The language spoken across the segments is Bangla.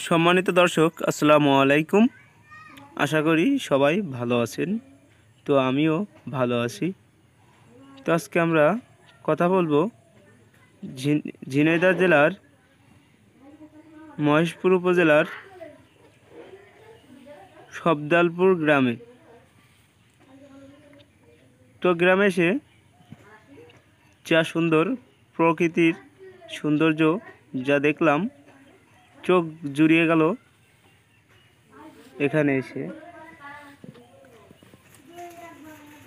সম্মানিত দর্শক, আসসালামু আলাইকুম। আশা করি সবাই ভালো আছেন। তো আমিও ভালো আছি। তো আজকে আমরা কথা বলবো ঝিনাইদহ জেলার মহেশপুর উপজেলার সবদালপুর গ্রামে। তো গ্রামে এসে যা সুন্দর প্রকৃতির সৌন্দর্য যা দেখলাম, চোখ জুড়িয়ে গেল এখানে এসে।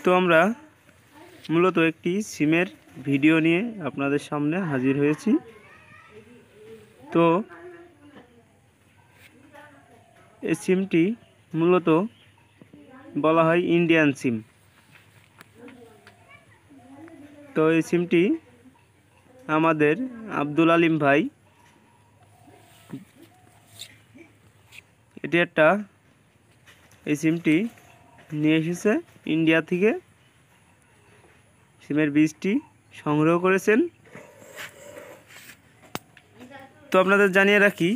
তো আমরা মূলত একটি সিমের ভিডিও নিয়ে আপনাদের সামনে হাজির হয়েছি। তো এই সিমটি মূলত বলা হয় ইন্ডিয়ান সিম। তো এই সিমটি আমাদের আব্দুল আলিম ভাই এই সিমটি নিয়ে এসেছে ইন্ডিয়া থেকে। সিমের বীজটি সংগ্রহ করেছেন। তো আপনাদের জানিয়ে রাখি,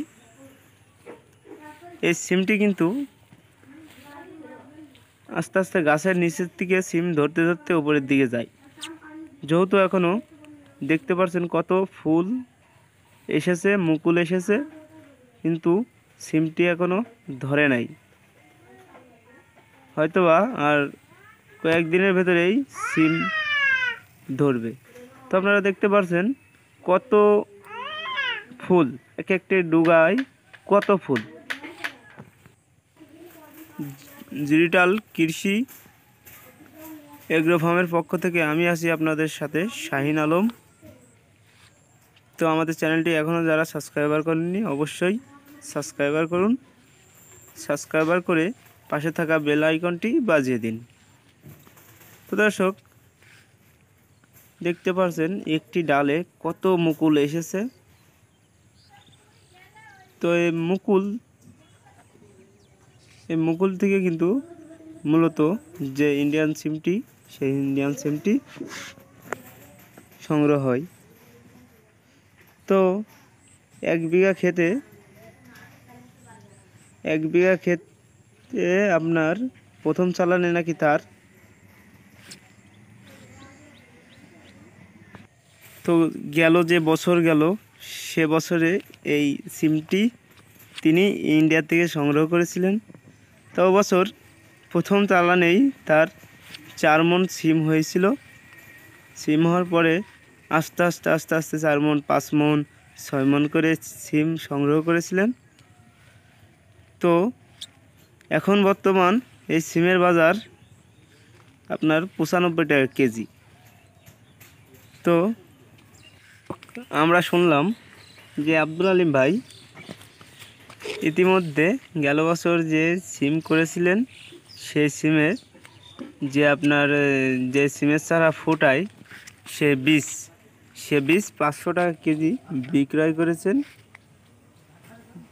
এই সিমটি কিন্তু আস্তে আস্তে গাছের নিচের থেকে সিম ধরতে ধরতে উপরের দিকে যায়। যেহেতু এখনও দেখতে পাচ্ছেন কত ফুল এসেছে, মুকুল এসেছে, কিন্তু সিমটি এখনও ধরে নাই। হয়তোবা আর কয়েকদিনের ভেতরেই সিম ধরবে। তো আপনারা দেখতে পাচ্ছেন কত ফুল, এক একটি ডুগায় কত ফুল। ডিজিটাল কৃষি এগ্রো ফার্মের পক্ষ থেকে আমি আছি আপনাদের সাথে, শাহিন আলম। তো আমাদের চ্যানেলটি এখনও যারা সাবস্ক্রাইবার করেননি, অবশ্যই সাবস্ক্রাইবার করুন। সাবস্ক্রাইবার করে পাশে থাকা বেল আইকনটি বাজিয়ে দিন। তো দর্শক দেখতে পাচ্ছেন একটি ডালে কত মুকুল এসেছে। তো এই মুকুল থেকে কিন্তু মূলত যে ইন্ডিয়ান সিমটি, সেই ইন্ডিয়ান সিমটি সংগ্রহ হয়। তো এক বিঘা ক্ষেতে আপনার প্রথম চালানে নাকি তার তো যে বছর গেল, সে বছরে এই সিমটি তিনি ইন্ডিয়া থেকে সংগ্রহ করেছিলেন। তো বছর প্রথম চালানেই তার 4 মণ সিম হয়েছিল। সিম হওয়ার পরে আস্তে আস্তে 4 মণ, 5 মণ, 6 মণ করে সিম সংগ্রহ করেছিলেন। তো এখন বর্তমান এই সিমের বাজার আপনার 95 টাকা কেজি। তো আমরা শুনলাম যে আব্দুল আলিম ভাই ইতিমধ্যে গেল বছর যে সিম করেছিলেন, সেই সিমের যে সিমের চারা ফোটায় সে বীজ 500 টাকা কেজি বিক্রয় করেছেন।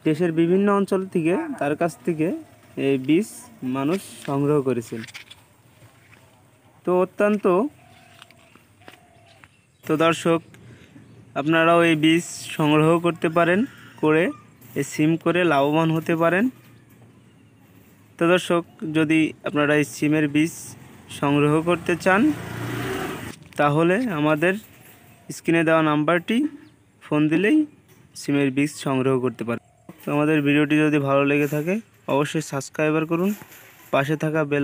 দেশের বিভিন্ন অঞ্চল থেকে তার কাছ থেকে এই বীজ মানুষ সংগ্রহ করেছেন। তো দর্শক, আপনারাও এই বীজ সংগ্রহ করতে পারেন, করে এই সিম করে লাভবান হতে পারেন। তো দর্শক, যদি আপনারা এই সিমের বীজ সংগ্রহ করতে চান, তাহলে আমাদের স্ক্রিনে দেওয়া নাম্বারটি ফোন দিলেই সিমের বীজ সংগ্রহ করতে পারেন। তো আমাদের ভিডিওটি যদি ভালো লেগে থাকে, অবশ্যই সাবস্ক্রাইবার করুন, পাশে থাকা বেল